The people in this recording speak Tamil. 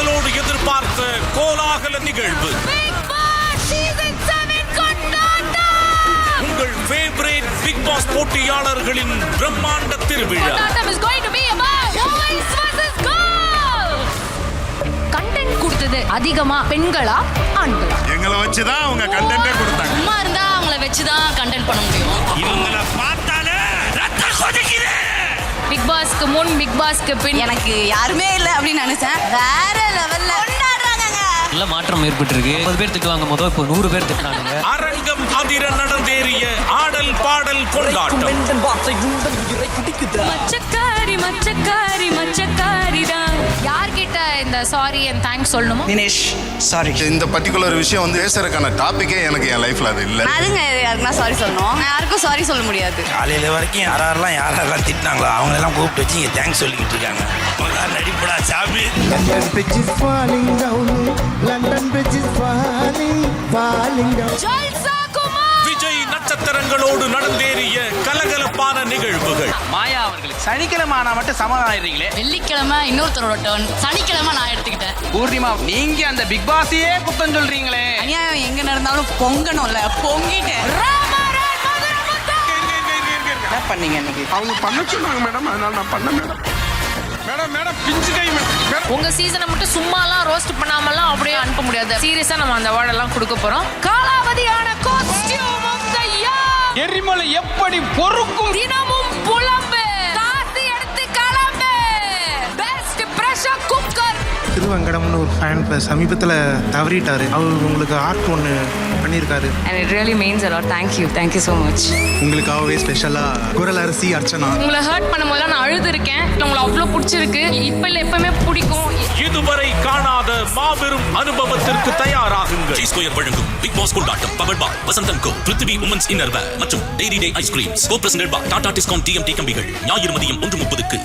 ஆவலோடு எதிர்பார்த்த கோலாகல நிகழ்வு. உங்கள் ஃபேவரட் பிக் பாஸ் போட்டியாளர்களின் பிரம்மாண்ட திருவிழா. கண்டென்ட் கொடுத்தது அதிகமா பெண்களா ஆண்களா? எங்களை வச்சுதான் அவங்க கண்டென்ட்டே கொடுத்தாங்க. சும்மா இருந்தா அவங்கள வச்சுதான் கண்டென்ட் பண்ண முடியும். இவங்கள பார்த்தாலே ரத்தம் கொதிக்குது. பிக் பாஸ்க்கு முன் பிக் பாஸ்க்கு பின் எனக்கு யாருமே இல்ல அப்படின்னு நினைச்சேன். வேற லெவல்ல கொண்டாடுறாங்க. நல்ல மாற்றம் ஏற்பட்டிருக்கு. 10 பேர் திட்டுவாங்க, முதல் இப்போ 100 பேர் திட்டுறாங்க. அரங்கம் அதிர நடந்தேறிய ஆடல் பாடல் கொண்டாட்டம். மச்சக்காரி மச்சக்காரி மச்சக்காரிதான். யார்கிட்ட இந்த சாரி அண்ட் தேங்க்ஸ் சொல்லணுமோ? தினேஷ் சாரி. இந்த பர்டிகுலர் விஷயம் வந்து பேசுறதுக்கான டாபிக்கே எனக்கு என் லைஃப்ல அது இல்ல. அதுங்க யாருக்குன்னா சாரி சொல்லணும். நான் யாருக்கும் சாரி சொல்ல முடியாது. காலையில வரைக்கும் யாரெல்லாம் திட்டினாங்களோ அவங்க எல்லாம் கூப்பிட்டு வச்சு இங்க தேங்க்ஸ் சொல்லிக்கிட்டு இருக்காங்க. நடிப்படா சாமி. London bridge is falling down. London bridge is falling down. ஜல்சா குமார். விஜய் நட்சத்திரங்களோடு நடந்தேறிய கலகலப்பான நிகழ்வுகள். மாயா அவர்களுக்கு சனிக்கிழமை ஆனா மட்டும் சமாதானிறீங்களே. வெள்ளிக்கிழமை இன்னொருத்தரோட டர்ன், சனிக்கிழமை நான் எடுத்துக்கிட்டேன். பூர்ணிமா நீங்க அந்த பிக் பாஸையே குத்தம் சொல்றீங்களே. அநியாயம் எங்க நடந்தாலும் பொங்கணும்ல, பொங்கிட்டேன். என்ன பண்ணீங்க இன்னைக்கு? அவங்க பண்ண சொன்னாங்க மேடம், அதனால நான் பண்ண மேடம். மேடம் பிஞ்சு கை மேடம். உங்க சீசனை மட்டும் சும்மாலாம் ரோஸ்ட் பண்ணாமலாம் அப்படியே அனுப்ப முடியாது. சீரியஸா நம்ம அந்த அவார்ட் எல்லாம் கொடுக்க போறோம். காலாவதியான காஸ்டியூம் ஆஃப் தி இயர். எரிமலை எப்படி பொறுக்கும்? தினமும் புலம்பு, காசு எடுத்து கிளம்பு. Best pressure cooker. திருவங்கடம்னு ஒரு ஃபேன் சமீபத்தில் தவறிட்டாரு. அவர் உங்களுக்கு ஆர்ட் ஒன்று பண்ணியிருக்காரு. And it really means a lot. Thank you so much. உங்களுக்காகவே ஸ்பெஷலாக குரல் அரசி அர்ச்சனா. உங்களை ஹர்ட் பண்ணும்போது நான் அழுது இருக்கேன். உங்களை அவ்வளோ பிடிச்சிருக்கு. இப்போ இல்லை, எப்பவுமே பிடிக்கும். இதுவரை காணாத மாபெரும் அனுபவத்திற்கு தயாராகுங்கள். ஸ்கொயர் வழங்கும் பிக் பாஸ் கொண்டாட்டம் powered by Vasanthan co, Prithvi women's innerwear மற்றும் dairy day ice creams. Co presented by Tata discount TMT கம்பிகள். ஞாயிறு மதியம் 1:30க்கு.